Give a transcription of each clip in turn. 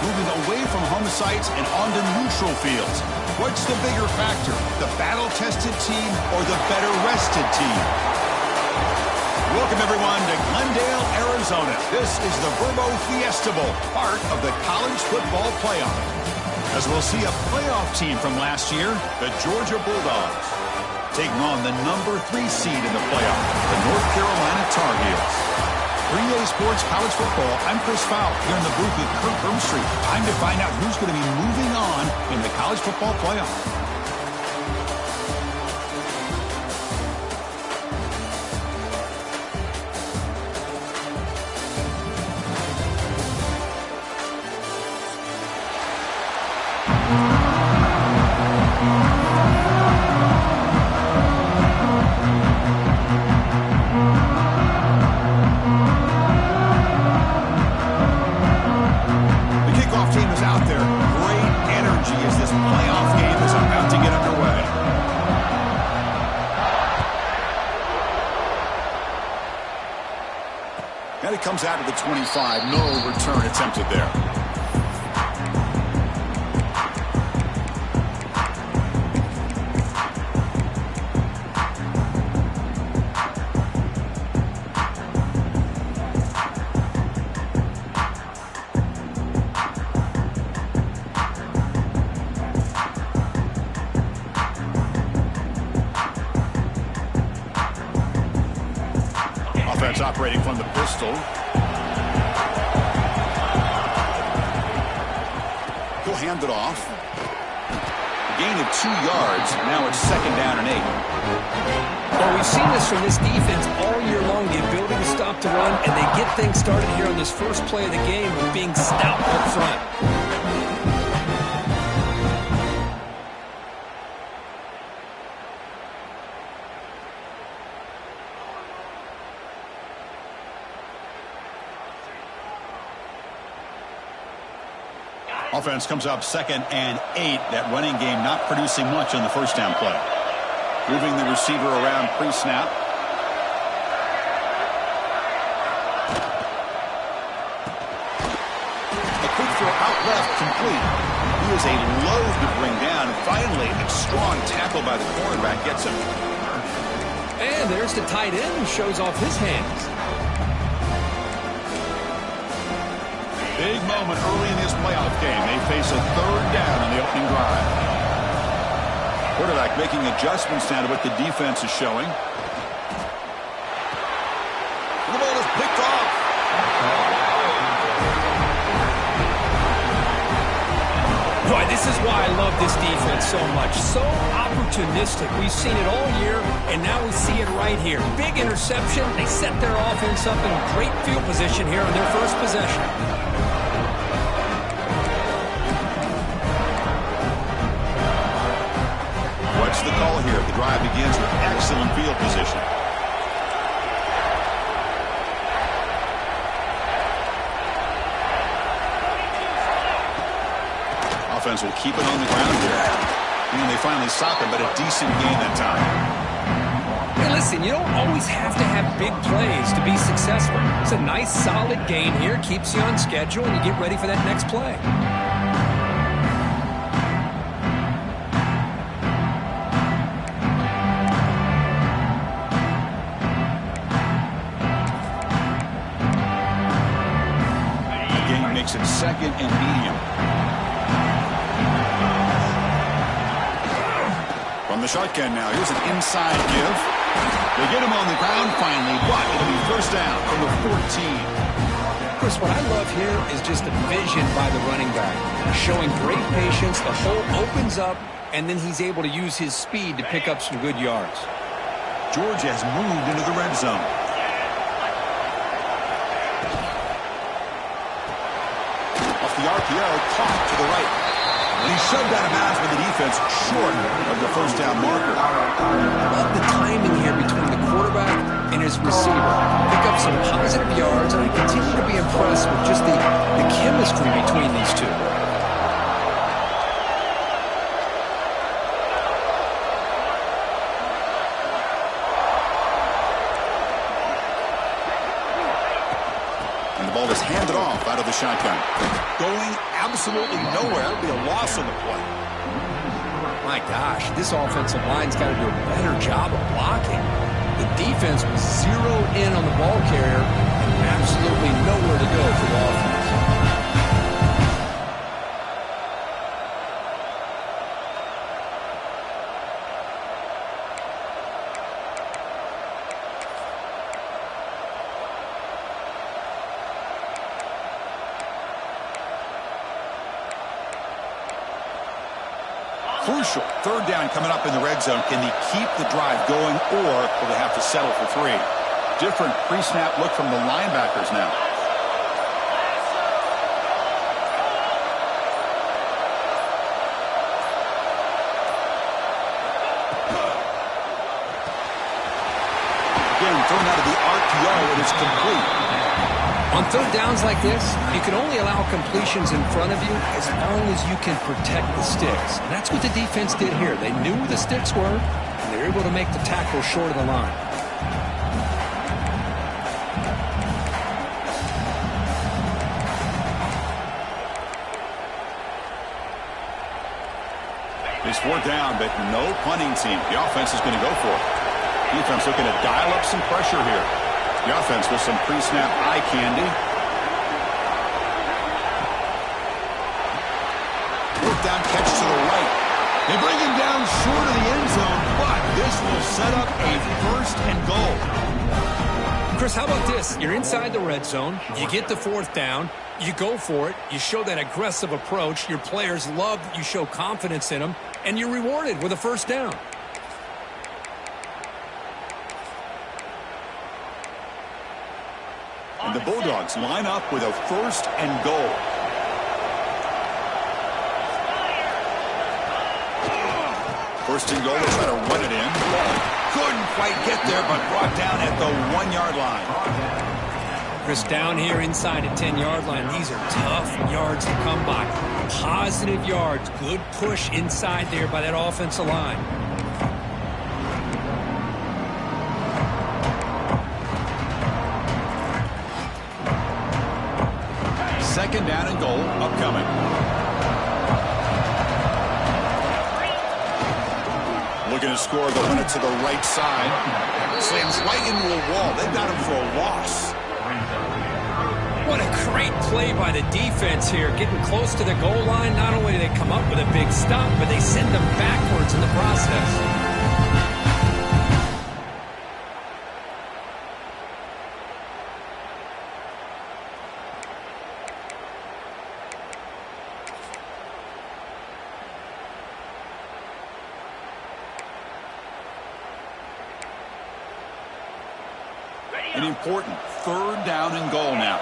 moving away from home sites and onto neutral fields. What's the bigger factor, the battle-tested team or the better-rested team? Welcome, everyone, to Glendale, Arizona. This is the Verbo Fiesta Bowl, part of the College Football Playoff. As we'll see a playoff team from last year, the Georgia Bulldogs, taking on the number 3 seed in the playoff, the North Carolina Tar Heels. 3A Sports College Football, I'm Chris Fowl here in the booth with Kirk Hermstreet. Time to find out who's going to be moving on in the College Football Playoff. And it comes out of the 25. No return attempted there. Offense operating from the pistol. He'll hand it off. A gain of 2 yards. Now it's 2nd down and 8. Well, we've seen this from this defense all year long, the ability to stop the run, and they get things started here on this first play of the game with being stout up front. Offense comes up 2nd and 8. That running game not producing much on the first down play. Moving the receiver around pre-snap. A quick throw out left, complete. He is a load to bring down. Finally, a strong tackle by the cornerback gets him. And there's the tight end who shows off his hands. Big moment early in this playoff game. They face a 3rd down on the opening drive. Quarterback making adjustments now to what the defense is showing. The ball is picked off. Boy, this is why I love this defense so much. So opportunistic. We've seen it all year, and now we see it right here. Big interception. They set their offense up in great field position here on their first possession. What's the call here? The drive begins with excellent field position. Offense will keep it on the ground here. And they finally stop it, but a decent gain that time. Hey, listen, you don't always have to have big plays to be successful. It's a nice, solid gain here. Keeps you on schedule, and you get ready for that next play. Makes it 2nd and medium. From the shotgun now, here's an inside give. They get him on the ground finally, but it'll be 1st down from the 14. Chris, what I love here is just the vision by the running back. Showing great patience, the hole opens up, and then he's able to use his speed to pick up some good yards. Georgia has moved into the red zone. The RPO caught to the right. And he shoved out of bounds with the defense short of the 1st down marker. I love the timing here between the quarterback and his receiver. Pick up some positive yards, and I continue to be impressed with just the chemistry between these two. And the ball is handed off out of the shotgun. Going absolutely nowhere. It'll be a loss on the play. My gosh, this offensive line's got to do a better job of blocking. The defense was zeroed in on the ball carrier and absolutely nowhere to go for the offense. Crucial. Third down coming up in the red zone. Can they keep the drive going, or will they have to settle for 3? Different pre-snap look from the linebackers now. Again, thrown out of the RPO, and it's complete. On third downs like this, you can only allow completions in front of you as long as you can protect the sticks. And that's what the defense did here. They knew where the sticks were, and they were able to make the tackle short of the line. It's 4th down, but no punting team. The offense is going to go for it. Defense looking to dial up some pressure here. The offense with some pre-snap eye candy. 4th down catch to the right. They bring him down short of the end zone, but this will set up a 1st and goal. Chris, how about this? You're inside the red zone. You get the 4th down. You go for it. You show that aggressive approach. Your players love that you show confidence in them, and you're rewarded with a 1st down. And the Bulldogs line up with a 1st and goal. First and goal, they try to run it in. Couldn't quite get there, but brought down at the 1-yard line. Chris, down here inside the 10-yard line, these are tough yards to come by. Positive yards, good push inside there by that offensive line. 2nd down and goal upcoming. Looking to score, they'll run it to the right side. Slams right into a wall. They've got him for a loss. What a great play by the defense here. Getting close to the goal line, not only do they come up with a big stop, but they send them backwards in the process. An important 3rd down and goal now.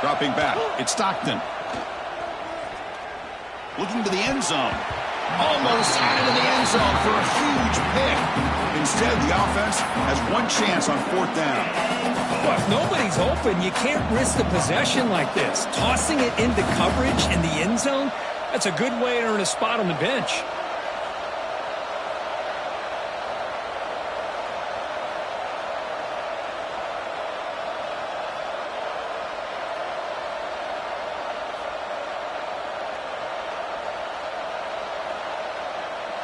Dropping back, it's Stockton. Looking to the end zone. Almost out into the end zone for a huge pick. Instead, the offense has one chance on 4th down. Well, if nobody's open, you can't risk the possession like this. Tossing it into coverage in the end zone, that's a good way to earn a spot on the bench.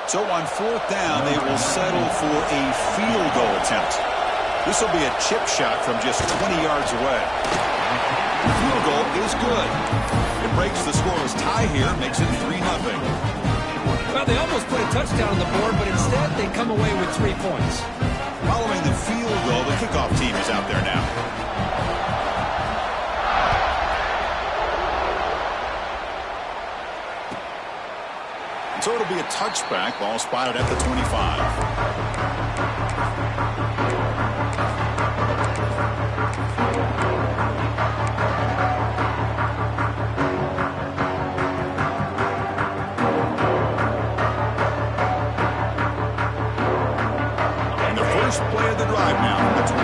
So on 4th down, they will settle for a field goal attempt. This will be a chip shot from just 20 yards away. The field goal is good. It breaks the scoreless tie here, makes it 3-0. Well, they almost put a touchdown on the board, but instead they come away with 3 points. Following the field goal, the kickoff team is out there now. So it'll be a touchback. Ball spotted at the 25. And the first play of the drive now from the 25.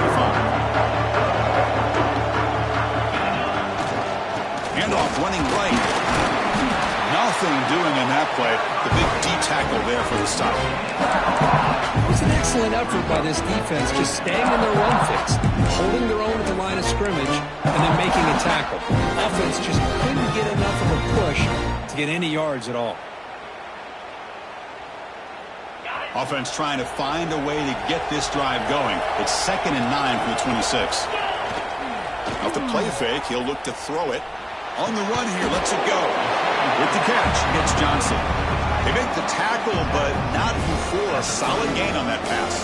Handoff running right. Nothing doing in that play. The big D tackle there for the stop. It was an excellent effort by this defense, just staying in their run fix, holding their own at the line of scrimmage, and then making a tackle. Offense just couldn't get enough of a push to get any yards at all. Offense trying to find a way to get this drive going. It's 2nd and 9 from the 26. Off the play fake, he'll look to throw it. On the run here, lets it go. With the catch, gets Johnson. They make the tackle, but not before a solid gain on that pass.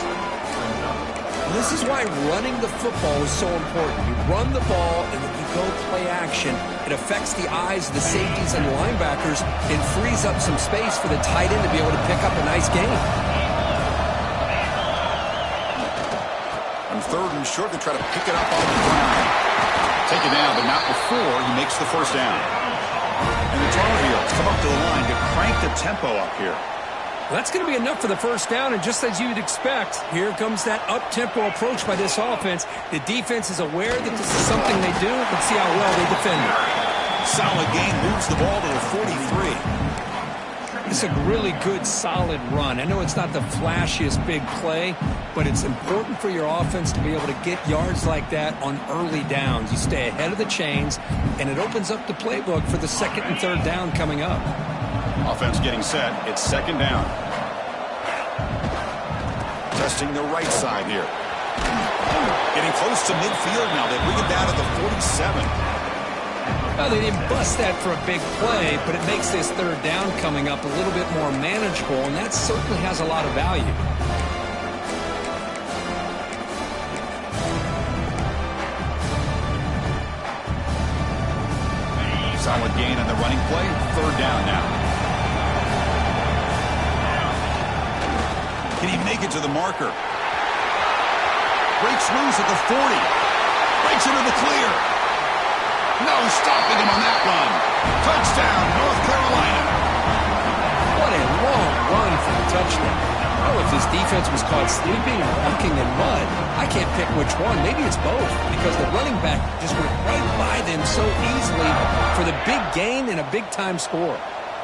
This is why running the football is so important. You run the ball, and then you go play action. It affects the eyes of the safeties and the linebackers and frees up some space for the tight end to be able to pick up a nice gain. On 3rd and short, they try to pick it up off the ground. Take it down, but not before he makes the first down. And the Tar Heels come up to the line to crank the tempo up here. Well, that's going to be enough for the first down, and just as you'd expect, here comes that up-tempo approach by this offense. The defense is aware that this is something they do. Let's see how well they defend it. Solid gain, moves the ball to the 43. It's a really good, solid run. I know it's not the flashiest big play, but it's important for your offense to be able to get yards like that on early downs. You stay ahead of the chains, and it opens up the playbook for the 2nd and 3rd down coming up. Offense getting set. It's 2nd down. Testing the right side here. Getting close to midfield now. They bring it down to the 47. Well, they didn't bust that for a big play, but it makes this 3rd down coming up a little bit more manageable, and that certainly has a lot of value. Solid gain on the running play. 3rd down now. Can he make it to the marker? Breaks loose at the 40. Breaks into the clear. No stopping him on that run. Touchdown, North Carolina. What a long run for the touchdown. I don't know if this defense was caught sleeping or walking in mud. I can't pick which one. Maybe it's both, because the running back just went right by them so easily for the big gain and a big-time score.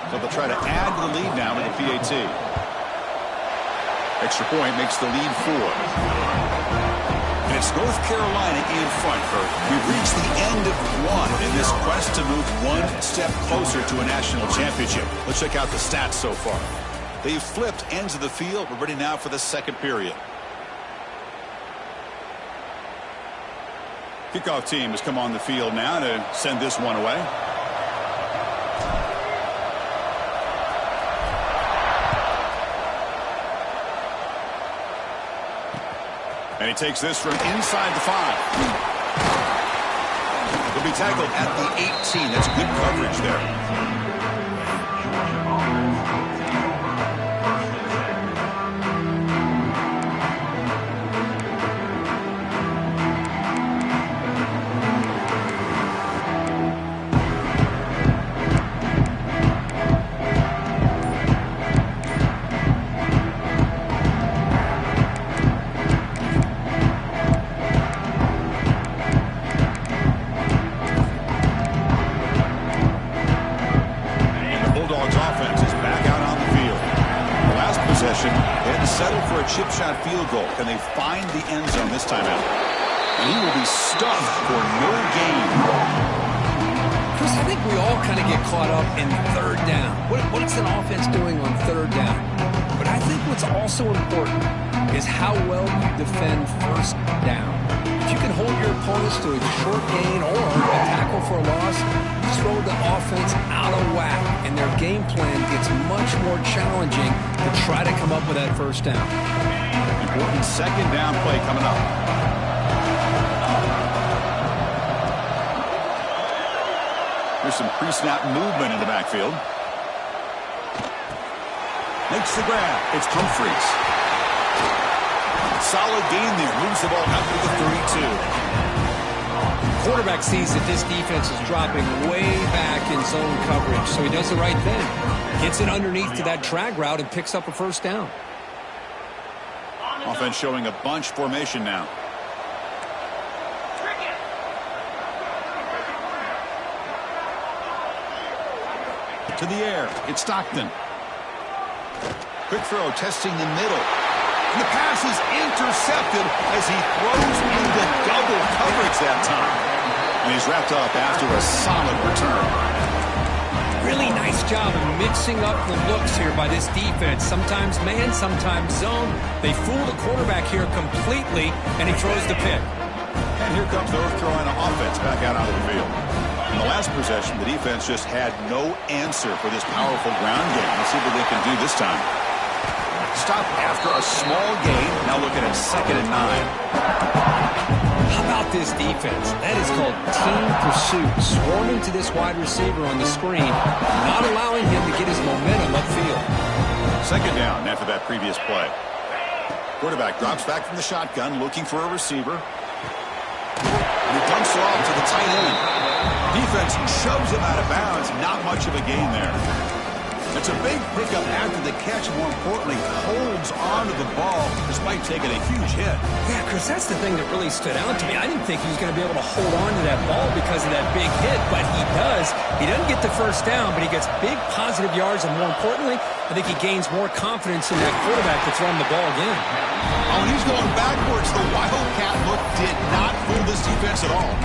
So they'll try to add to the lead now with the PAT. Extra point makes the lead 4. And it's North Carolina in front, Kurt. We've reached the end of one in this quest to move one step closer to a national championship. Let's check out the stats so far. They've flipped ends of the field. We're ready now for the 2nd period. Kickoff team has come on the field now to send this one away. And he takes this from inside the 5. He'll be tackled at the 18. That's good coverage there. Chip shot field goal. Can they find the end zone this time out? And he will be stuffed for no gain. Chris, I think we all kind of get caught up in 3rd down. What's an offense doing on 3rd down? But I think what's also important is how well you defend 1st down. If you can hold your opponents to a short gain or a tackle for a loss, you throw the offense out of whack, and their game plan gets much more challenging to try to come up with that 1st down. Important 2nd down play coming up. There's some pre-snap movement in the backfield. Makes the grab. It's Humphreys. Solid gain there. Moves the ball out to the 32. Quarterback sees that this defense is dropping way back in zone coverage, so he does the right thing. Gets it underneath to that drag route and picks up a 1st down. Offense showing a bunch formation now. To the air. It's Stockton. Quick throw testing the middle. And the pass is intercepted as he throws into double coverage that time. And he's wrapped up after a solid return. Really nice job of mixing up the looks here by this defense. Sometimes man, sometimes zone. They fool the quarterback here completely, and he throws the pick. And here comes North Carolina offense back out onto the field. In the last possession, the defense just had no answer for this powerful ground game. Let's see what they can do this time. Stop after a small gain. Now looking at 2nd and 9. How about this defense? That is called team pursuit. Swarming to this wide receiver on the screen, not allowing him to get his momentum upfield. 2nd down after that previous play. Quarterback drops back from the shotgun, looking for a receiver. And he dumps it off to the tight end. Defense shoves him out of bounds. Not much of a gain there. It's a big pickup after the catch, more importantly, holds onto the ball despite taking a huge hit. Yeah, Chris, that's the thing that really stood out to me. I didn't think he was going to be able to hold on to that ball because of that big hit, but he does. He doesn't get the first down, but he gets big positive yards, and more importantly, I think he gains more confidence in that quarterback to throw him the ball again. Oh, and he's going backwards. The Wildcat look did not fool this defense at all.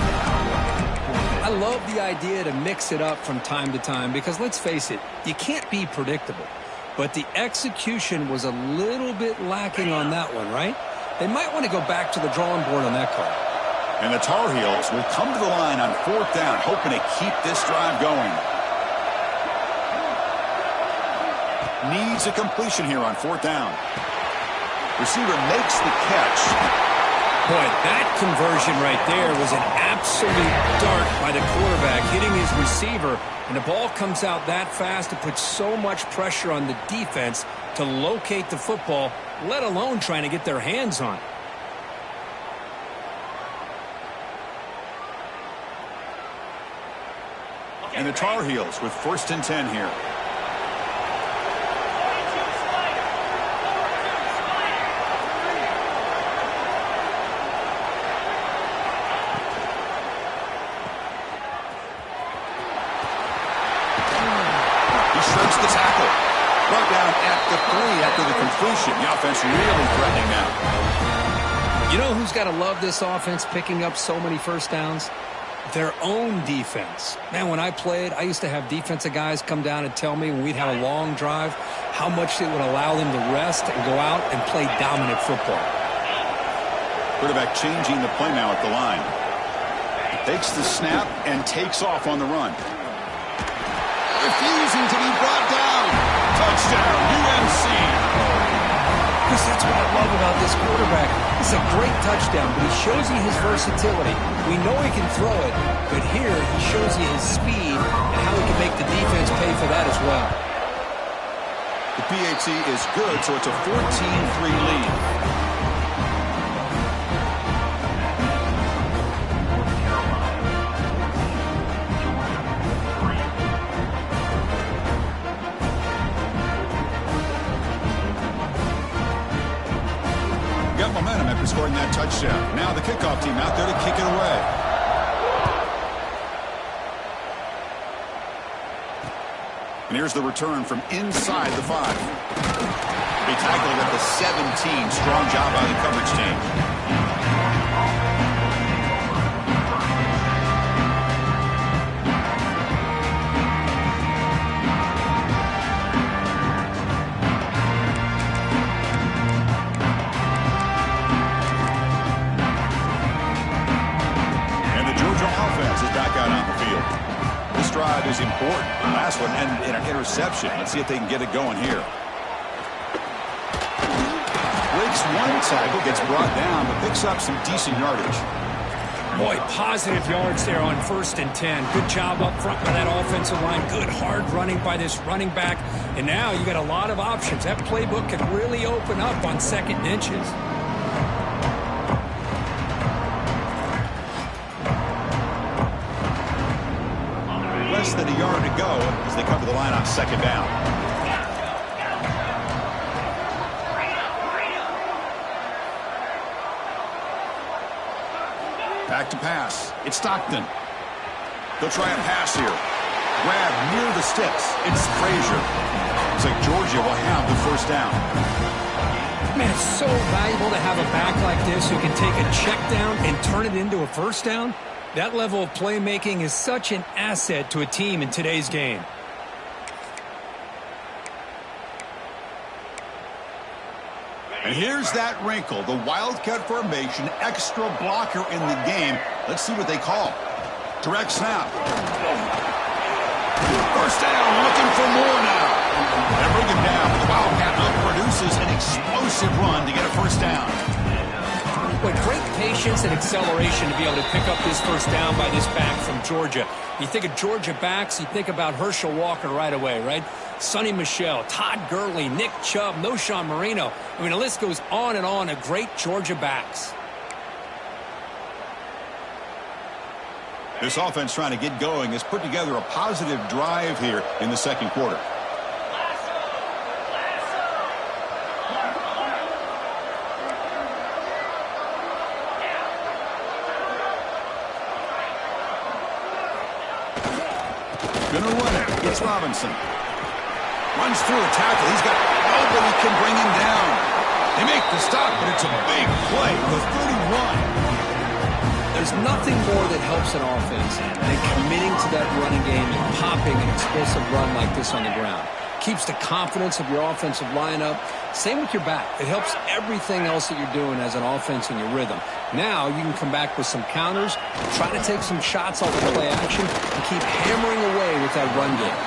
I love the idea to mix it up from time to time because, let's face it, you can't be predictable. But the execution was a little bit lacking on that one, right? They might want to go back to the drawing board on that call. And the Tar Heels will come to the line on 4th down, hoping to keep this drive going. Needs a completion here on 4th down. Receiver makes the catch. Boy, that conversion right there was an absolute dart by the quarterback, hitting his receiver, and the ball comes out that fast to put so much pressure on the defense to locate the football, let alone trying to get their hands on it. And the Tar Heels with 1st and 10 here. The tackle. Brought down at the 3 after the completion. The offense really threatening now. You know who's got to love this offense picking up so many first downs? Their own defense. Man, when I played, I used to have defensive guys come down and tell me when we'd have a long drive how much it would allow them to rest and go out and play dominant football. Quarterback changing the play now at the line. Takes the snap and takes off on the run. Refusing to be brought down. Touchdown, UNC. Chris, that's what I love about this quarterback. It's a great touchdown, but he shows you his versatility. We know he can throw it, but here he shows you his speed and how he can make the defense pay for that as well. The PAT is good, so it's a 14-3 lead. Momentum after scoring that touchdown. Now the kickoff team out there to kick it away. And here's the return from inside the 5. Be tackled at the 17. Strong job by the coverage team. Drive is important. The last one ended in an interception. Let's see if they can get it going here. Breaks one tackle, gets brought down, but picks up some decent yardage. Boy, positive yards there on 1st and 10. Good job up front by that offensive line. Good hard running by this running back. And now you got a lot of options. That playbook can really open up on 2nd and inches. Less than a yard to go as they come to the line on 2nd down. Back to pass. It's Stockton. They'll try a pass here. Grab near the sticks. It's Frazier. Looks like Georgia will have the first down. Man, it's so valuable to have a back like this who can take a check down and turn it into a first down. That level of playmaking is such an asset to a team in today's game. And here's that wrinkle, the Wildcat formation, extra blocker in the game. Let's see what they call. Direct snap. First down, looking for more now. And bring him down. The Wildcat produces an explosive run to get a first down. With great patience and acceleration to be able to pick up this first down by this back from Georgia. You think of Georgia backs, you think about Herschel Walker right away, right? Sonny Michel, Todd Gurley, Nick Chubb, Noshawn Marino. I mean, the list goes on and on of great Georgia backs. This offense trying to get going has put together a positive drive here in the second quarter. Gonna run it. It's Robinson. Runs through a tackle. He's got nobody can bring him down. They make the stop, but it's a big play. The 31. There's nothing more that helps an offense than committing to that running game and popping an explosive run like this on the ground. Keeps the confidence of your offensive lineup. Same with your back. It helps everything else that you're doing as an offense in your rhythm. Now you can come back with some counters, try to take some shots off the play action, and keep hammering away with that run game.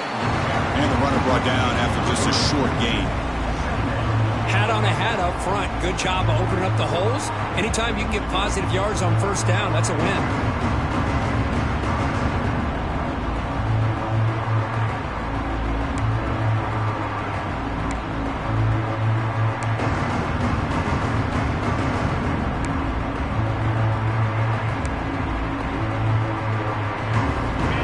And the runner brought down after just a short gain. Hat on a hat up front. Good job of opening up the holes. Anytime you can get positive yards on first down, that's a win.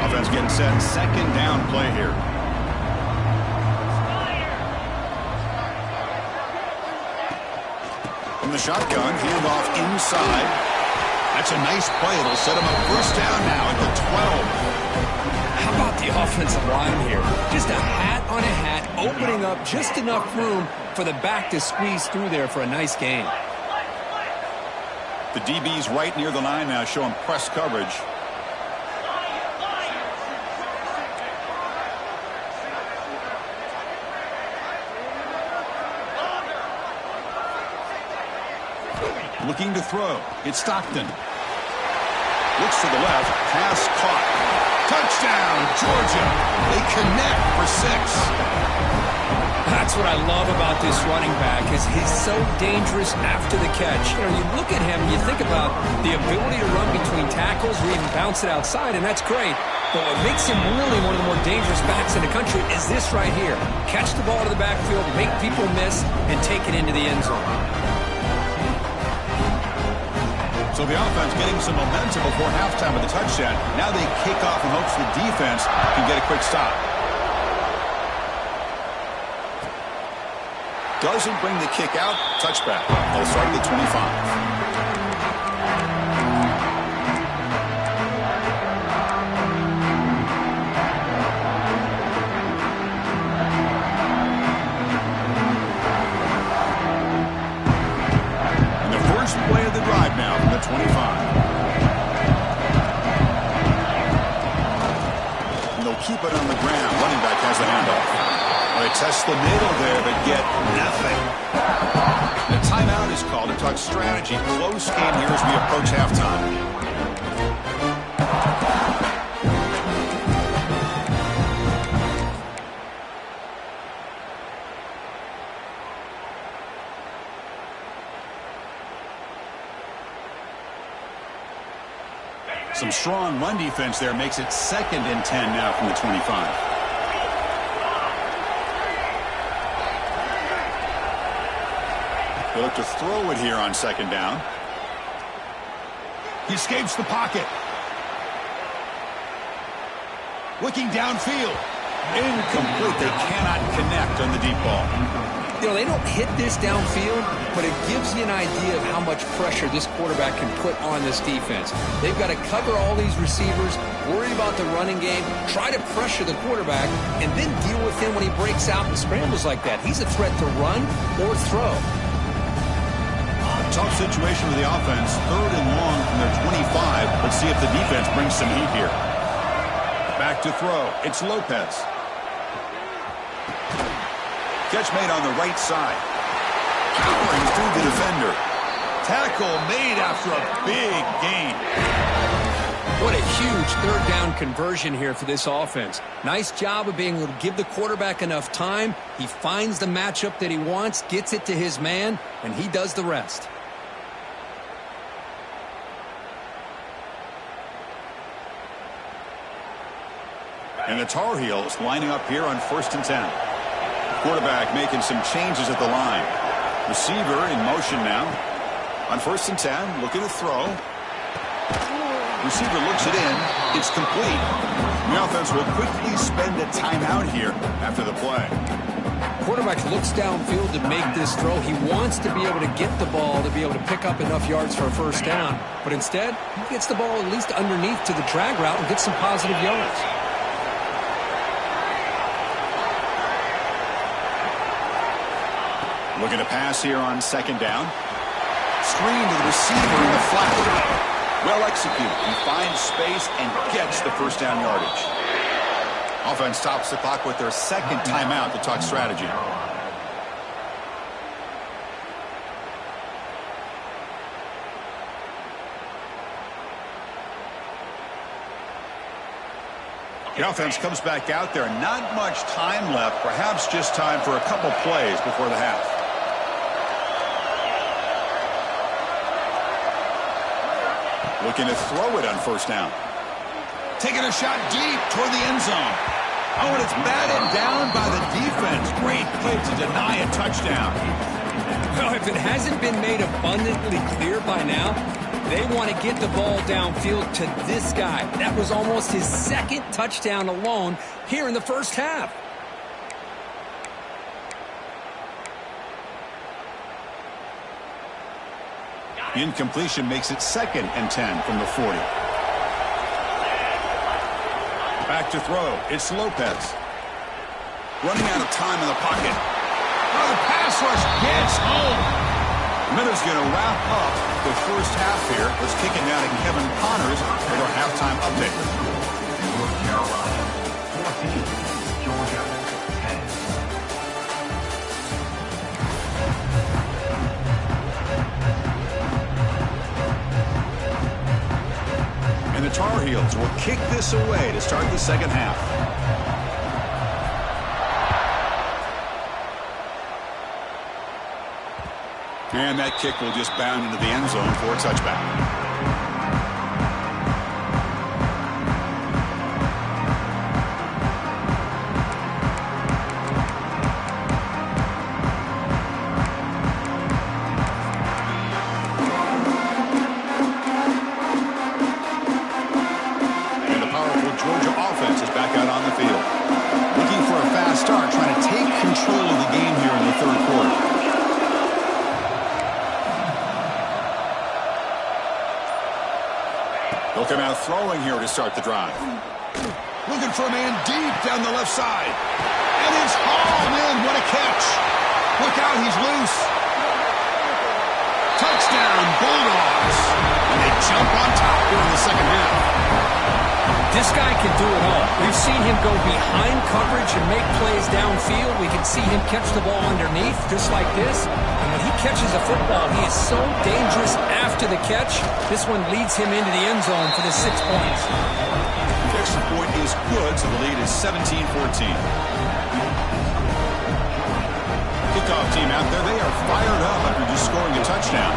Offense getting set. Second down play here. The shotgun, handoff inside. That's a nice play. It'll set him up first down now at the 12. How about the offensive line here? Just a hat on a hat, opening up just enough room for the back to squeeze through there for a nice gain. The DB's right near the line now, showing press coverage. Looking to throw. It's Stockton. Looks to the left. Pass caught. Touchdown, Georgia. They connect for 6. That's what I love about this running back is he's so dangerous after the catch. You know, you look at him, you think about the ability to run between tackles or even bounce it outside, and that's great. But what makes him really one of the more dangerous backs in the country is this right here. Catch the ball to the backfield, make people miss, and take it into the end zone. So the offense getting some momentum before halftime with the touchdown. Now they kick off in hopes the defense can get a quick stop. Doesn't bring the kick out. Touchback. They'll start at the 25. Play of the drive now from the 25. And they'll keep it on the ground. Running back has the handoff. Well, they test the middle there, but get nothing. The timeout is called to talk strategy. Close game here as we approach halftime. Some strong run defense there makes it 2nd and 10 now from the 25. They look to throw it here on 2nd down. He escapes the pocket. Looking downfield. Incomplete. They cannot connect on the deep ball. You know, they don't hit this downfield, but it gives you an idea of how much pressure this quarterback can put on this defense. They've got to cover all these receivers, worry about the running game, try to pressure the quarterback, and then deal with him when he breaks out and scrambles like that. He's a threat to run or throw. Tough situation with the offense. 3rd and long from their 25. Let's see if the defense brings some heat here. Back to throw. It's Lopez. Catch made on the right side. Powering through the defender. Tackle made after a big gain. What a huge 3rd down conversion here for this offense. Nice job of being able to give the quarterback enough time. He finds the matchup that he wants, gets it to his man, and he does the rest. And the Tar Heels lining up here on 1st and 10. Quarterback making some changes at the line. Receiver in motion now. On 1st and 10, looking to throw. Receiver looks it in. It's complete. The offense will quickly spend a timeout here after the play. Quarterback looks downfield to make this throw. He wants to be able to get the ball to be able to pick up enough yards for a 1st down. But instead, he gets the ball at least underneath to the drag route and gets some positive yards. Looking to pass here on 2nd down. Screen to the receiver in the flat. Well executed. He finds space and gets the 1st down yardage. Offense stops the clock with their 2nd timeout to talk strategy. The offense comes back out there. Not much time left. Perhaps just time for a couple plays before the half. Looking to throw it on 1st down. Taking a shot deep toward the end zone. Oh, and it's batted down by the defense. Great play to deny a touchdown. Well, if it hasn't been made abundantly clear by now, they want to get the ball downfield to this guy. That was almost his 2nd touchdown alone here in the 1st half. Incompletion makes it 2nd and 10 from the 40. Back to throw. It's Lopez. Running out of time in the pocket. Oh, the pass rush gets home. Miller's going to wrap up the 1st half here. Let's kick it down to Kevin Connors with our halftime update. North Carolina 14, Georgia 10. And the Tar Heels will kick this away to start the 2nd half. And that kick will just bound into the end zone for a touchback. Looking out throwing here to start the drive. Looking for a man deep down the left side. And it's hauled in. What a catch. Look out, he's loose. Touchdown, Bulldogs. And they jump on top here in the 2nd half. This guy can do it all. We've seen him go behind coverage and make plays downfield. We can see him catch the ball underneath just like this. And when he catches a football, he is so dangerous after the catch. This one leads him into the end zone for the 6 points. The extra point is good, so the lead is 17-14. Kickoff team out there, they are fired up after just scoring a touchdown.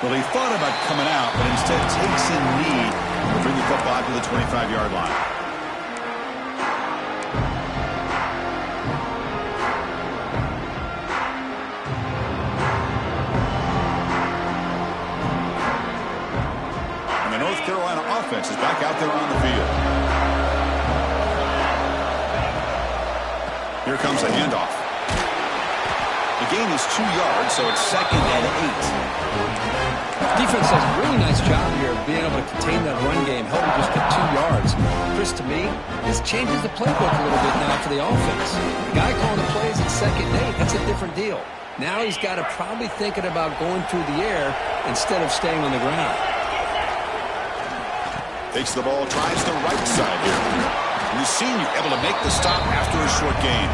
Well, he thought about coming out, but instead takes in knee to bring the football to the 25-yard line. And the North Carolina offense is back out there on the field. comes the handoff. The gain is 2 yards, so it's 2nd and 8. Defense does a really nice job here of being able to contain that run game, help him just get 2 yards. Chris, to me, this changes the playbook a little bit now for the offense. The guy calling the plays at 2nd and 8, that's a different deal. Now he's got to probably thinking about going through the air instead of staying on the ground. Takes the ball, tries the right side here. And the senior able to make the stop after a short gain.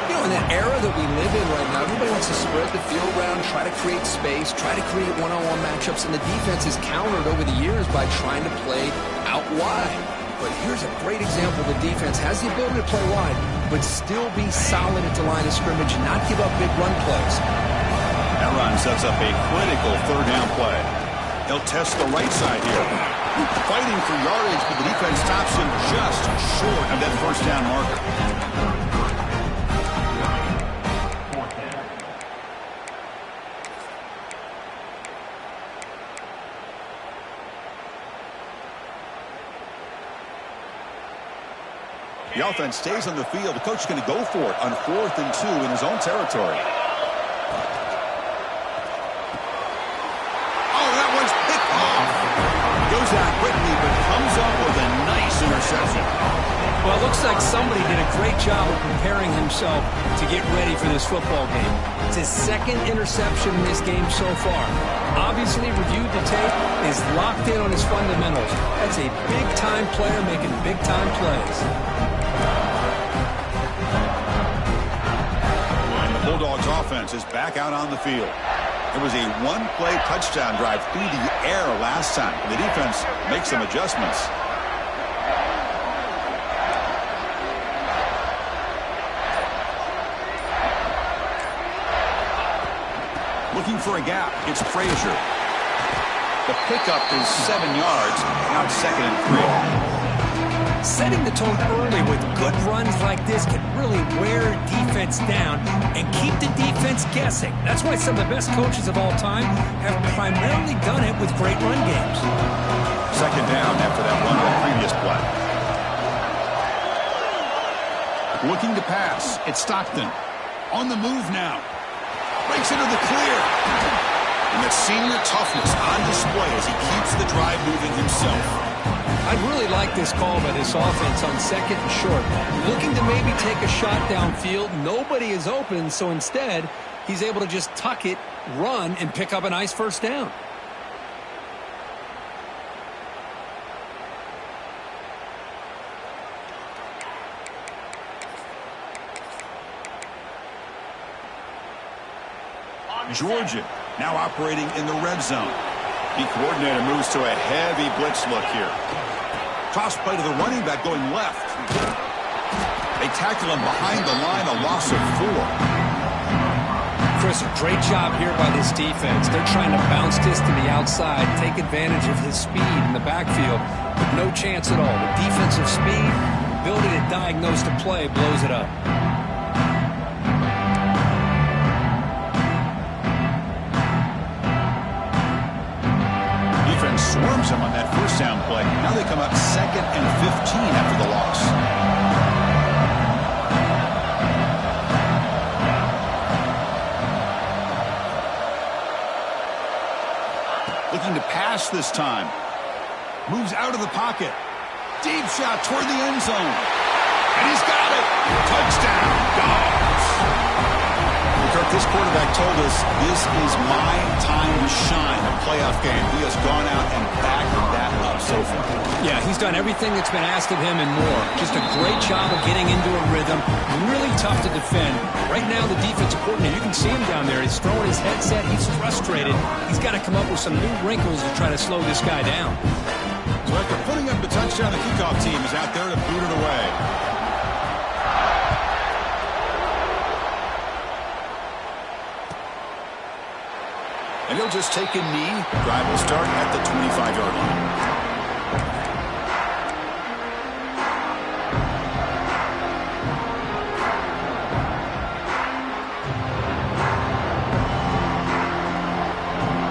You know, in that era that we live in right now, everybody wants to spread the field around, try to create space, try to create one-on-one matchups, and the defense is countered over the years by trying to play out wide. But here's a great example. The defense has the ability to play wide, but still be solid at the line of scrimmage and not give up big run plays. That run sets up a critical 3rd down play. He'll test the right side here. Fighting for yardage, but the defense stops him just short of that 1st down marker. The offense stays on the field. The coach is going to go for it on 4th and 2 in his own territory. Oh, that one's picked off. Goes out quickly, but comes up with a nice interception. Well, it looks like somebody did a great job of preparing himself to get ready for this football game. It's his 2nd interception in this game so far. Obviously, reviewed the tape, is locked in on his fundamentals. That's a big-time player making big-time plays. Bulldogs offense is back out on the field. There was a 1-play touchdown drive through the air last time. The defense makes some adjustments. Looking for a gap. It's Frazier. The pickup is 7 yards. Now it's 2nd and 3. Setting the tone early with good runs like this can really wear defense down and keep the defense guessing. That's why some of the best coaches of all time have primarily done it with great run games. 2nd down after that run on the previous play. Looking to pass. It's Stockton. On the move now. Breaks into the clear. And that senior toughness on display as he keeps the drive moving himself. I really like this call by this offense on 2nd and short. Looking to maybe take a shot downfield. Nobody is open, so instead, he's able to just tuck it, run, and pick up a nice 1st down. Georgia now operating in the red zone. The coordinator moves to a heavy blitz look here. Toss play to the running back going left. They tackle him behind the line, a loss of 4. Chris, a great job here by this defense. They're trying to bounce this to the outside, take advantage of his speed in the backfield, but no chance at all. The defensive speed, ability to diagnose the play, blows it up. Swarms him on that 1st down play. Now they come up 2nd and 15 after the loss. Looking to pass this time. Moves out of the pocket. Deep shot toward the end zone. And he's got it. Touchdown, Dogs. Kirk, this quarterback told us this is my time to shine, a playoff game. He has gone out and backed that up so far. Yeah, he's done everything that's been asked of him and more. Just a great job of getting into a rhythm. Really tough to defend. Right now, the defensive coordinator, you can see him down there. He's throwing his headset. He's frustrated. He's got to come up with some new wrinkles to try to slow this guy down. So after putting up the touchdown, the kickoff team is out there to boot it away. And he'll just take a knee. Drive will start at the 25-yard line.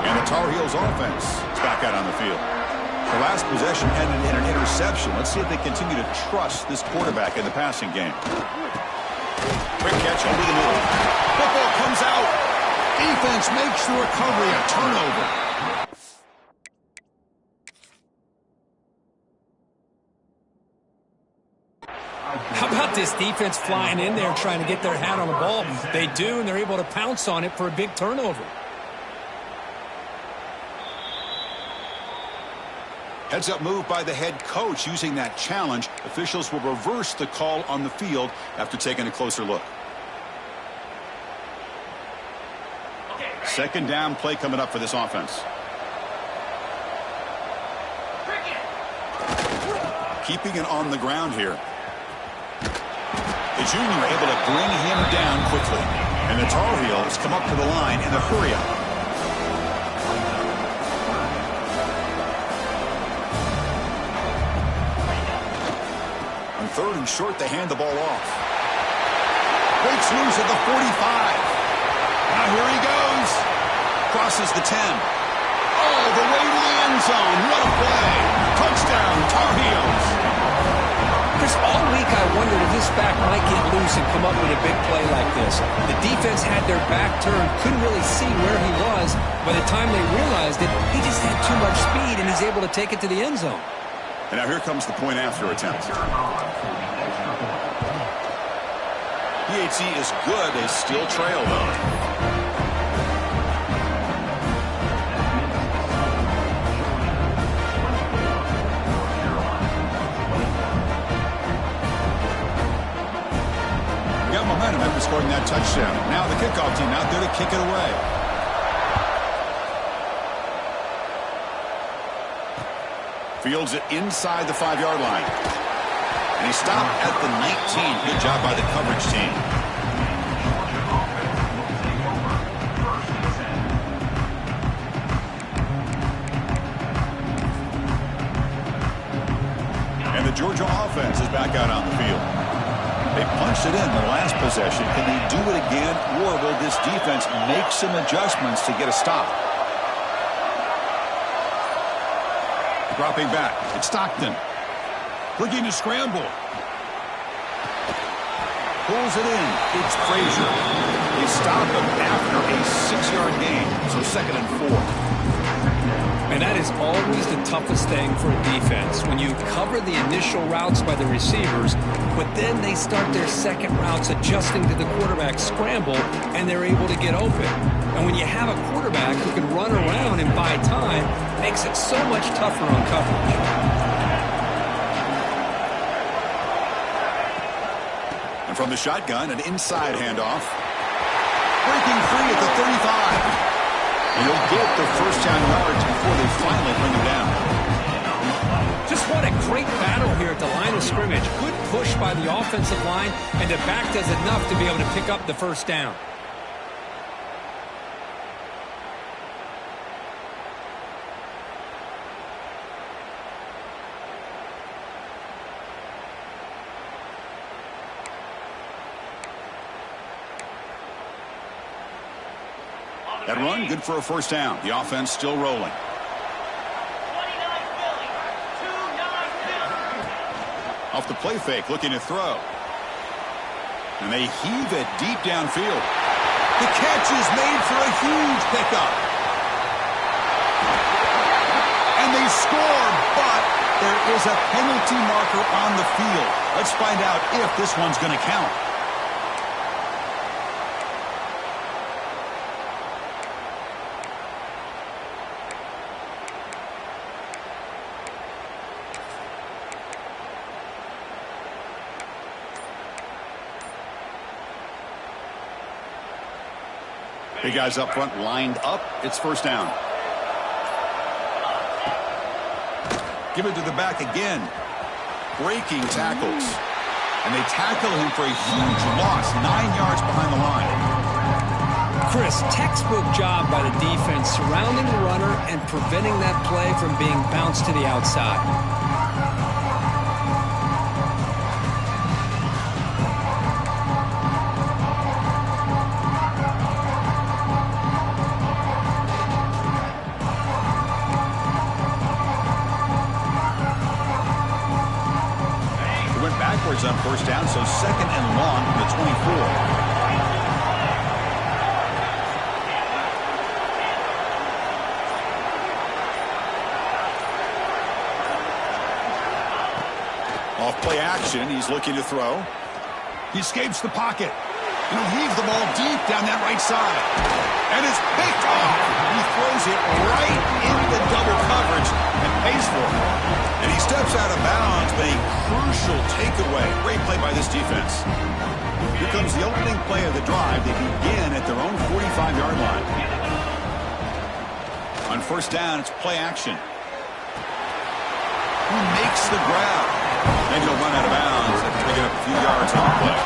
And the Tar Heels offense is back out on the field. The last possession ended in an interception. Let's see if they continue to trust this quarterback in the passing game. Quick catch over the middle. Football comes out. Defense makes the recovery a turnover. How about this defense flying in there trying to get their hand on the ball? They do, and they're able to pounce on it for a big turnover. Heads-up move by the head coach using that challenge. Officials will reverse the call on the field after taking a closer look. Second down play coming up for this offense. Keeping it on the ground here. The junior able to bring him down quickly. And the Tar Heels come up to the line in the hurry-up. On third and short, they hand the ball off. Breaks loose at the 45. Now here he goes. Crosses the 10. Oh, the way to the end zone. What a play. Touchdown, Tar Heels. Chris, all week I wondered if this back might get loose and come up with a big play like this. The defense had their back turned, couldn't really see where he was. By the time they realized it, he just had too much speed, and he's able to take it to the end zone. And now here comes the point after attempt. PHC is good. They still trail, though. Momentum after scoring that touchdown. Now the kickoff team out there to kick it away. Fields it inside the 5-yard line. And he stopped at the 19. Good job by the coverage team. And the Georgia offense is back out on the field. They punched it in the last possession. Can they do it again, or will this defense make some adjustments to get a stop? Dropping back. It's Stockton. Looking to scramble. Pulls it in. It's Frazier. They stop him after a 6-yard gain. So 2nd and 4. And that is always the toughest thing for a defense. When you cover the initial routes by the receivers, but then they start their second routes adjusting to the quarterback's scramble, and they're able to get open. And when you have a quarterback who can run around and buy time, it makes it so much tougher on coverage. And from the shotgun, an inside handoff. Breaking free at the 35. And he'll get the first down yards before they finally bring him down. Just what a great battle here at the line of scrimmage. Good push by the offensive line, and the back does enough to be able to pick up the first down. That run, good for a first down. The offense still rolling. Off the play fake, looking to throw. And they heave it deep downfield. The catch is made for a huge pickup. And they score, but there is a penalty marker on the field. Let's find out if this one's going to count. Big guys up front lined up. It's first down. Give it to the back again. Breaking tackles. And they tackle him for a huge loss. 9 yards behind the line. Chris, textbook job by the defense surrounding the runner and preventing that play from being bounced to the outside. On first down, so 2nd and long from the 24. Play action. He's looking to throw. He escapes the pocket. And he'll heave the ball deep down that right side. And it's picked off. He throws it right into double coverage and pays for it. And he steps out of bounds, but a crucial takeaway. Great play by this defense. Here comes the opening play of the drive. They begin at their own 45-yard line. On first down, it's play action. Who makes the grab? Maybe he'll run out of bounds and pick it up a few yards on the play.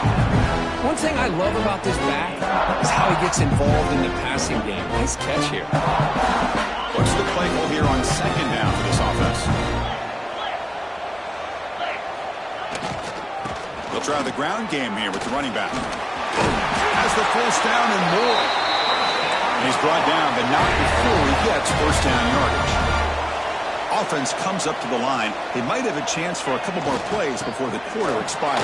One thing I love about this back is how he gets involved in the passing game. Nice catch here. What's the play call here on second down for this offense? They'll try the ground game here with the running back. Has the first down and more. And he's brought down, but not before he gets first down yardage. Offense comes up to the line. They might have a chance for a couple more plays before the quarter expires.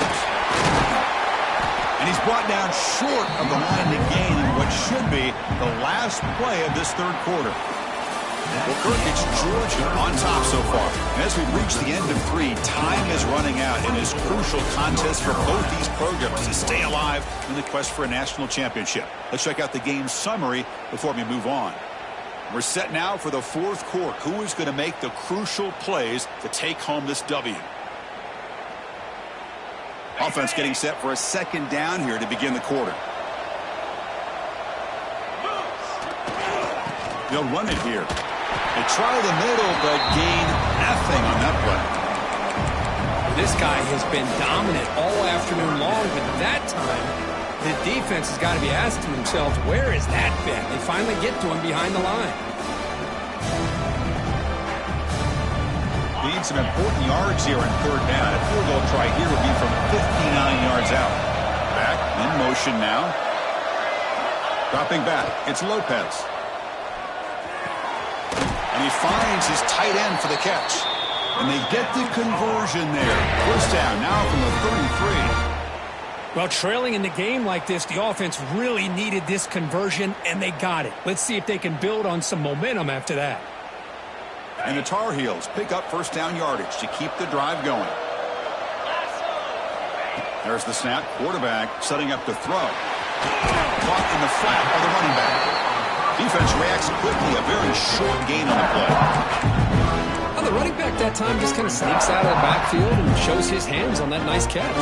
And he's brought down short of the line to gain what should be the last play of this third quarter. Well, Kirk, it's Georgia on top so far. And as we reach the end of 3, time is running out in this crucial contest for both these programs to stay alive in the quest for a national championship. Let's check out the game summary before we move on. We're set now for the fourth quarter. Who is going to make the crucial plays to take home this W? Offense getting set for a second down here to begin the quarter. They'll run it here. They try the middle, but gain nothing on that play. This guy has been dominant all afternoon long, but that time, the defense has got to be asking themselves, where is that been? They finally get to him behind the line. Need some important yards here on third down. A field goal try here would be from 59 yards out. Back in motion now. Dropping back. It's Lopez. And he finds his tight end for the catch. And they get the conversion there. First down now from the 33. Well, trailing in the game like this, the offense really needed this conversion, and they got it. Let's see if they can build on some momentum after that. And the Tar Heels pick up first down yardage to keep the drive going. There's the snap. Quarterback setting up to throw. Caught in the flat by the running back. Defense reacts quickly. A very short gain on the play. Well, the running back that time just kind of sneaks out of the backfield and shows his hands on that nice catch.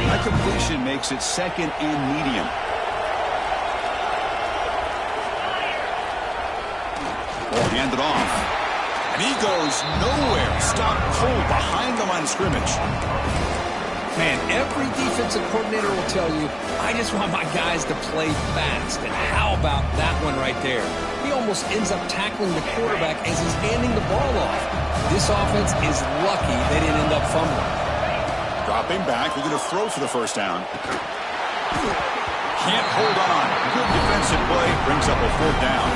That completion makes it second and medium. Hand it off. And he goes nowhere. Stopped cold behind the line of scrimmage. Man, every defensive coordinator will tell you, I just want my guys to play fast. And how about that one right there? He almost ends up tackling the quarterback as he's handing the ball off. This offense is lucky they didn't end up fumbling. Dropping back. We're going to throw for the first down. Can't hold on. Good defensive play. Brings up a fourth down.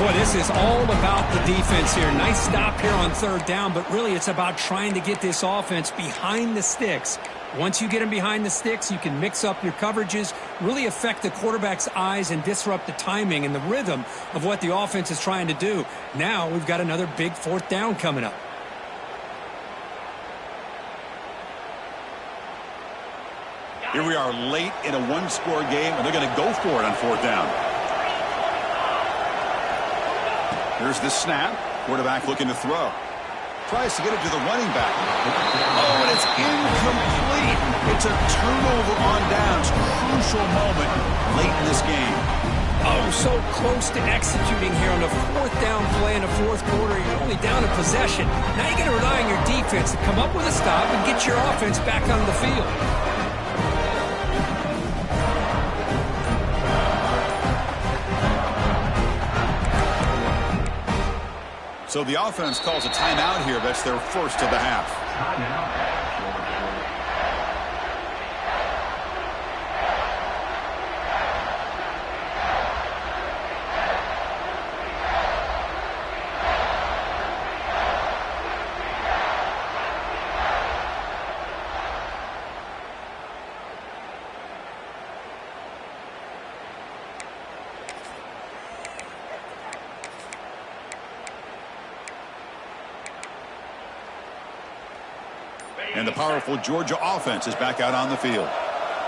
Boy, this is all about the defense here. Nice stop here on third down, but really it's about trying to get this offense behind the sticks. Once you get them behind the sticks, you can mix up your coverages, really affect the quarterback's eyes and disrupt the timing and the rhythm of what the offense is trying to do. Now we've got another big fourth down coming up. Here we are late in a one-score game, and they're going to go for it on fourth down. Here's the snap. Quarterback looking to throw. Tries to get it to the running back. Oh, and it's incomplete. It's a turnover on downs. Crucial moment late in this game. Oh, so close to executing here on a fourth down play in the fourth quarter. You're only down a possession. Now you're going to rely on your defense to come up with a stop and get your offense back on the field. So the offense calls a timeout here. That's their first of the half. And the powerful Georgia offense is back out on the field.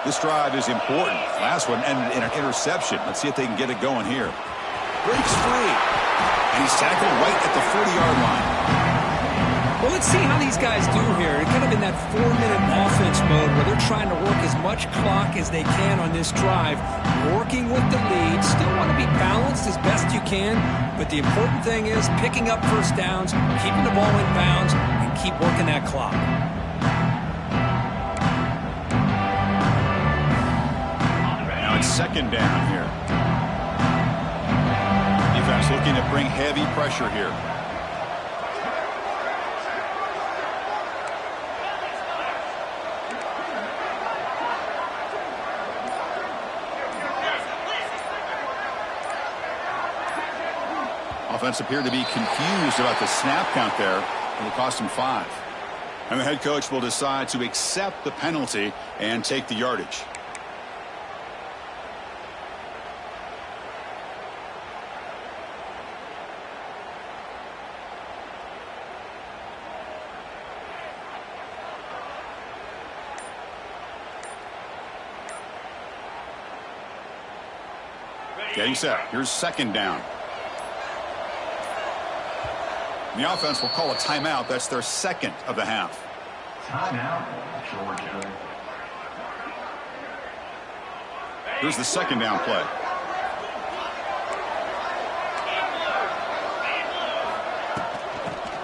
This drive is important. Last one ended in an interception. Let's see if they can get it going here. Breaks free. And he's tackled right at the 40-yard line. Well, let's see how these guys do here. They're kind of in that 4-minute offense mode where they're trying to work as much clock as they can on this drive, working with the lead. Still want to be balanced as best you can, but the important thing is picking up first downs, keeping the ball in bounds, and keep working that clock. Now it's second down here. Defense looking to bring heavy pressure here. Offense appeared to be confused about the snap count there. It will cost him 5. And the head coach will decide to accept the penalty and take the yardage. Getting set. Here's second down. The offense will call a timeout. That's their second of the half. Timeout, Georgia. Here's the second down play.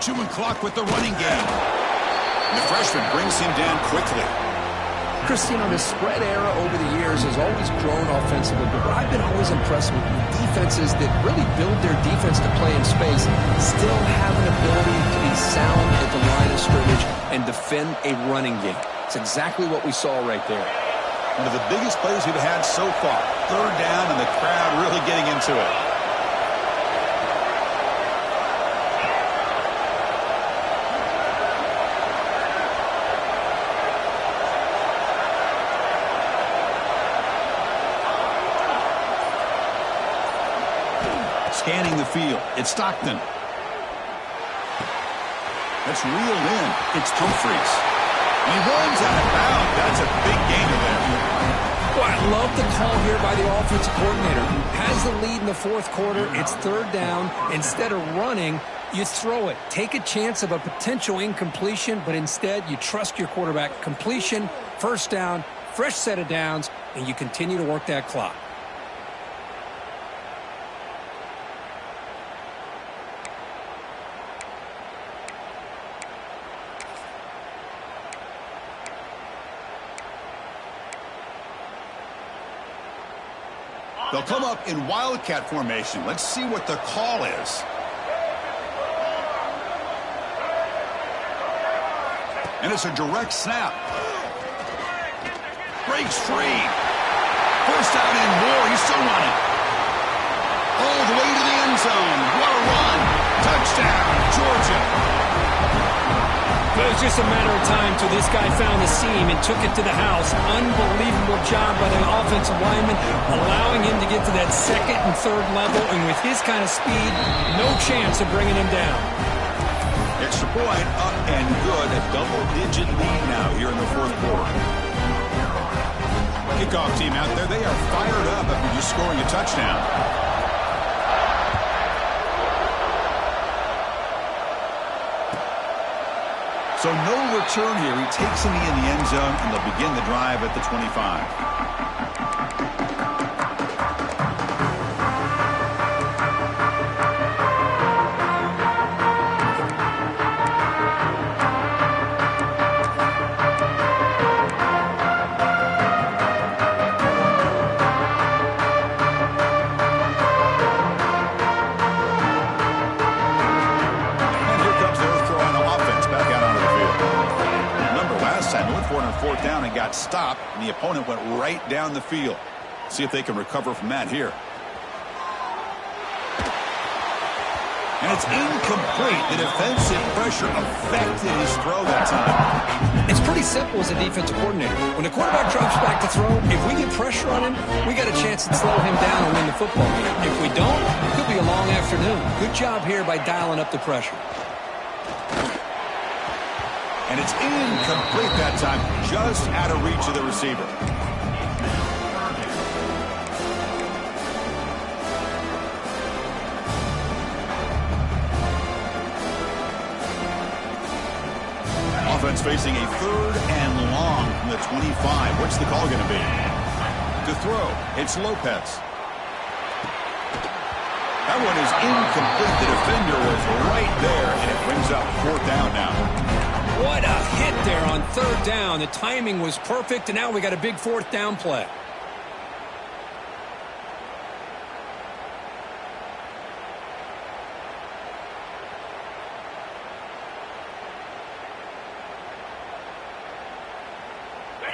Chewing clock with the running game. And the freshman brings him down quickly. Christine, the spread era over the years has always grown offensively, but I've been always impressed with defenses that really build their defense to play in space, still have an ability to be sound at the line of scrimmage and defend a running game. It's exactly what we saw right there. One of the biggest plays we've had so far. Third down and the crowd really getting into it. Scanning the field. It's Stockton. That's reeled in. It's Humphreys. And he runs out of bounds. That's a big gain there. Well, I love the call here by the offensive coordinator. Has the lead in the fourth quarter. It's third down. Instead of running, you throw it. Take a chance of a potential incompletion, but instead you trust your quarterback. Completion, first down, fresh set of downs, and you continue to work that clock. They'll come up in wildcat formation. Let's see what the call is. And it's a direct snap. Breaks free. First out and more. He's still running. All the way to the end zone. What a run. Touchdown, Georgia. It was just a matter of time till this guy found the seam and took it to the house. Unbelievable job by the offensive lineman, allowing him to get to that second and third level, and with his kind of speed, no chance of bringing him down. Extra point up and good. A double-digit lead now here in the fourth quarter. Kickoff team out there, they are fired up after just scoring a touchdown. So no return here. He takes him in the end zone, and they'll begin the drive at the 25. Fourth down and got stopped, and the opponent went right down the field. See if they can recover from that here. And it's incomplete. The defensive pressure affected his throw that time. It's pretty simple as a defensive coordinator. When the quarterback drops back to throw, if we get pressure on him, we got a chance to slow him down and win the football game. If we don't, it could be a long afternoon. Good job here by dialing up the pressure. And it's It's incomplete that time, just out of reach of the receiver. Offense facing a 3rd and long from the 25. What's the call going to be? To throw, it's Lopez. That one is incomplete. The defender was right there, and it brings up 4th down now. What a hit there on 3rd down. The timing was perfect, and now we got a big 4th down play.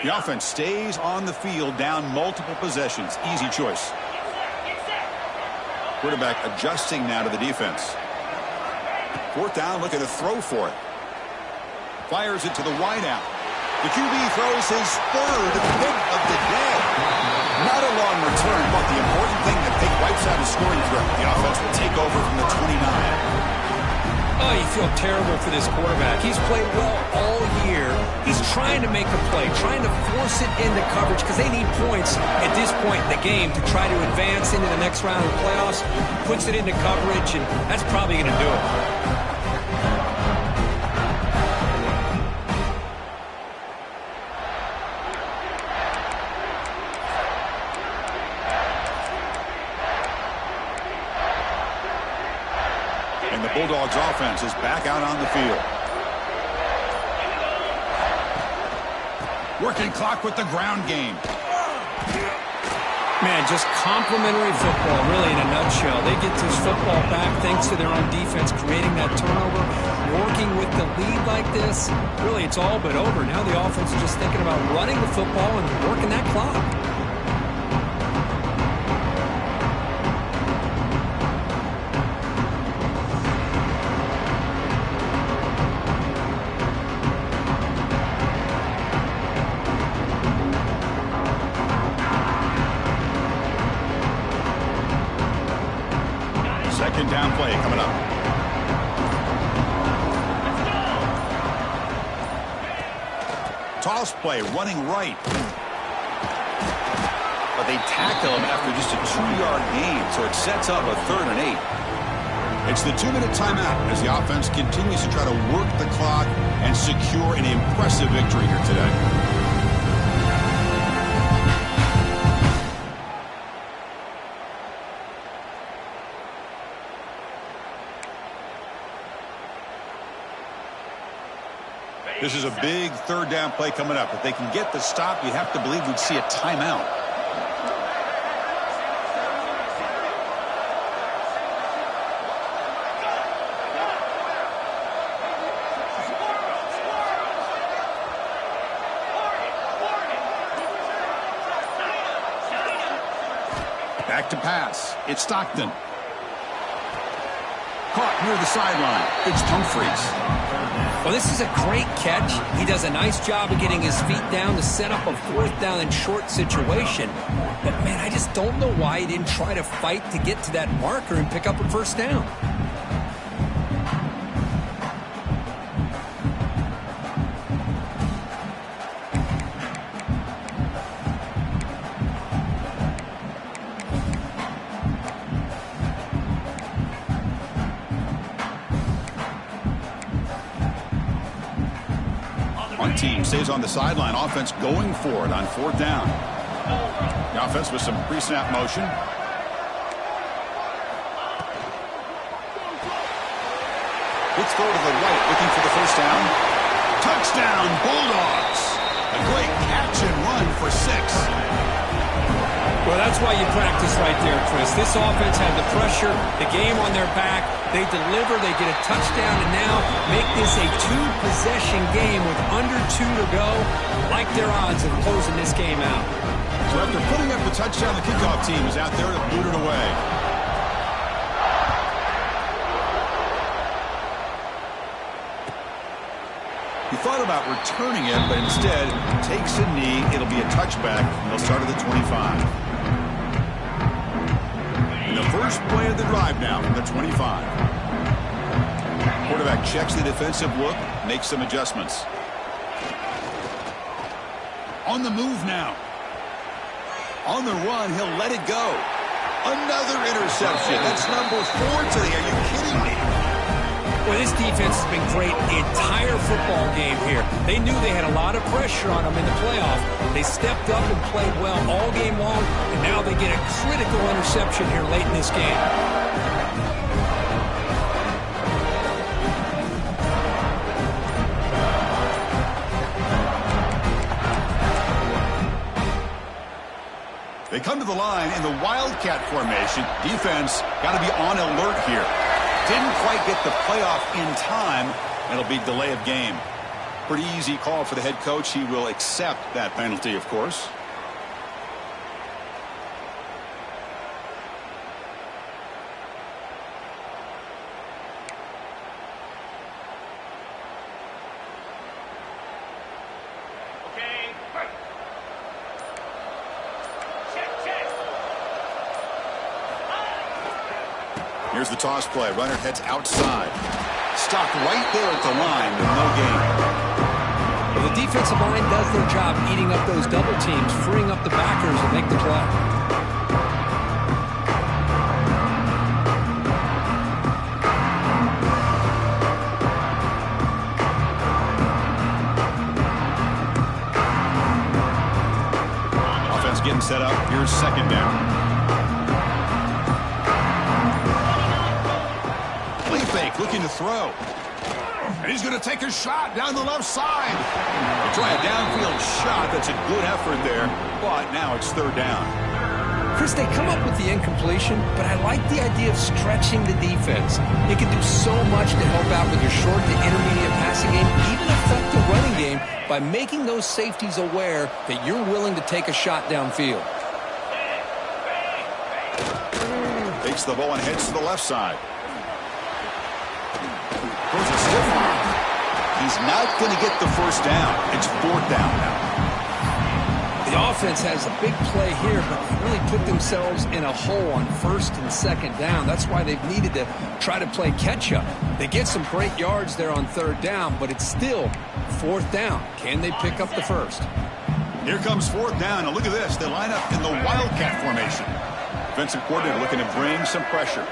The offense stays on the field, down multiple possessions. Easy choice. Quarterback adjusting now to the defense. 4th down, looking to throw for it. Fires it to the wideout. The QB throws his 3rd pick of the day. Not a long return, but the important thing that they wipes out a scoring threat. The offense will take over from the 29. Oh, you feel terrible for this quarterback. He's played well all year. He's trying to make a play, trying to force it into coverage because they need points at this point in the game to try to advance into the next round of the playoffs. Puts it into coverage, and that's probably going to do it. Bulldogs offense is back out on the field. Working clock with the ground game. Man, just complimentary football, really, in a nutshell. They get this football back thanks to their own defense, creating that turnover, working with the lead like this. Really, it's all but over. Now the offense is just thinking about running the football and working that clock. Down play coming up. Toss play running right. But they tackle him after just a 2-yard gain, so it sets up a 3rd and 8. It's the 2-minute timeout as the offense continues to try to work the clock and secure an impressive victory here today. This is a big 3rd down play coming up. If they can get the stop, you have to believe we'd see a timeout. Back to pass. It's Stockton. Caught near the sideline. It's Humphreys. Well, this is a great catch. He does a nice job of getting his feet down to set up a 4th down and short situation. But, man, I just don't know why he didn't try to fight to get to that marker and pick up a 1st down. Team stays on the sideline. Offense going for it on 4th down. The offense with some pre-snap motion. Let's throw to the right, looking for the 1st down. Touchdown, Bulldogs! A great catch and run for 6. Well, that's why you practice right there, Chris. This offense had the pressure, the game on their back. They deliver, they get a touchdown, and now make this a 2-possession game with under 2 to go. Like their odds of closing this game out. So after putting up the touchdown, the kickoff team is out there to boot it away. He thought about returning it, but instead takes a knee. It'll be a touchback, and they'll start at the 25. And the first play of the drive now from the 25. Quarterback checks the defensive look, makes some adjustments. On the move now. On the run, he'll let it go. Another interception. That's number 4 today. Are you kidding me? Well, this defense has been great the entire football game here. They knew they had a lot of pressure on them in the playoff. They stepped up and played well all game long, and now they get a critical interception here late in this game. They come to the line in the Wildcat formation. Defense got to be on alert here. Didn't quite get the playoff in time. It'll be delay of game. Pretty easy call for the head coach. He will accept that penalty, of course. Here's the toss play. Runner heads outside. Stopped right there at the line with no gain. Well, the defensive line does their job eating up those double teams, freeing up the backers to make the play. Offense getting set up. Here's second down. Fake, looking to throw. And he's going to take a shot down the left side. They try a downfield shot. That's a good effort there, but now it's third down. Chris, they come up with the incompletion, but I like the idea of stretching the defense. It can do so much to help out with your short to intermediate passing game, even affect the running game by making those safeties aware that you're willing to take a shot downfield. Takes the ball and heads to the left side. Throws a stiff arm. He's not going to get the first down. It's fourth down now. The offense has a big play here, but they really put themselves in a hole on first and second down. That's why they've needed to try to play catch-up. They get some great yards there on third down, but it's still fourth down. Can they pick up the first? Here comes fourth down, and look at this. They line up in the Wildcat formation. Defensive coordinator looking to bring some pressure.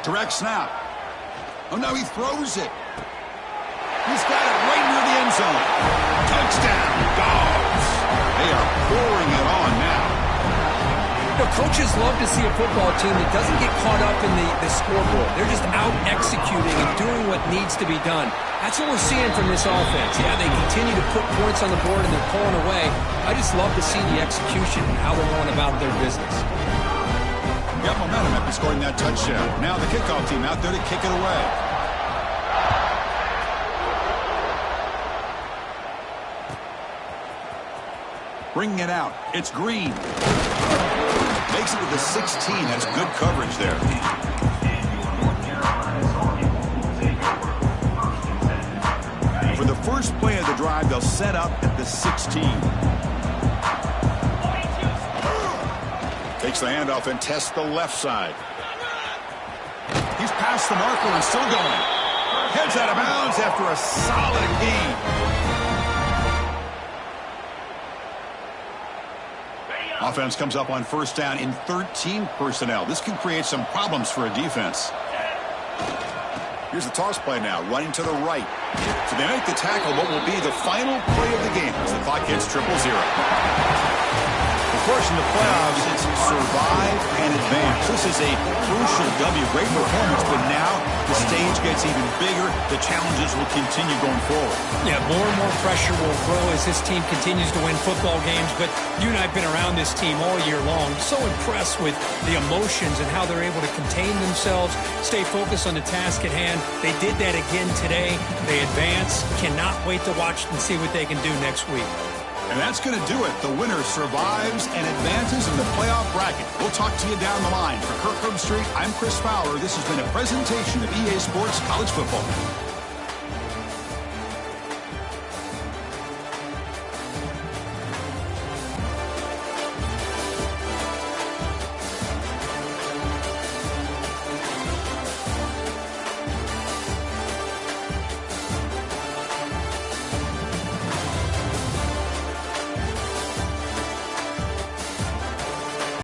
Direct snap. Oh, no, he throws it. He's got it right near the end zone. Touchdown, Dogs. They are pouring it on now. You know, coaches love to see a football team that doesn't get caught up in the scoreboard. They're just out executing and doing what needs to be done. That's what we're seeing from this offense. Yeah, they continue to put points on the board and they're pulling away. I just love to see the execution and how they're going about their business. Got momentum after scoring that touchdown. Now the kickoff team out there to kick it away. Bringing it out. It's Green. Makes it to the 16. That's good coverage there. For the first play of the drive, they'll set up at the 16. Takes the handoff and tests the left side. He's past the marker and still going. Heads out of bounds after a solid gain. Offense comes up on first down in 13 personnel. This can create some problems for a defense. Here's the toss play now, running to the right. So they make the tackle, what will be the final play of the game as the clock hits 0-0. Of course, in the playoffs, it's survive and advance. This is a crucial W. Great performance, but now the stage gets even bigger. The challenges will continue going forward. Yeah, more and more pressure will grow as this team continues to win football games. But you and I have been around this team all year long. So impressed with the emotions and how they're able to contain themselves, stay focused on the task at hand. They did that again today. They advance. Cannot wait to watch and see what they can do next week. And that's going to do it. The winner survives and advances in the playoff bracket. We'll talk to you down the line. For Kirk Herbstreit, I'm Chris Fowler. This has been a presentation of EA Sports College Football.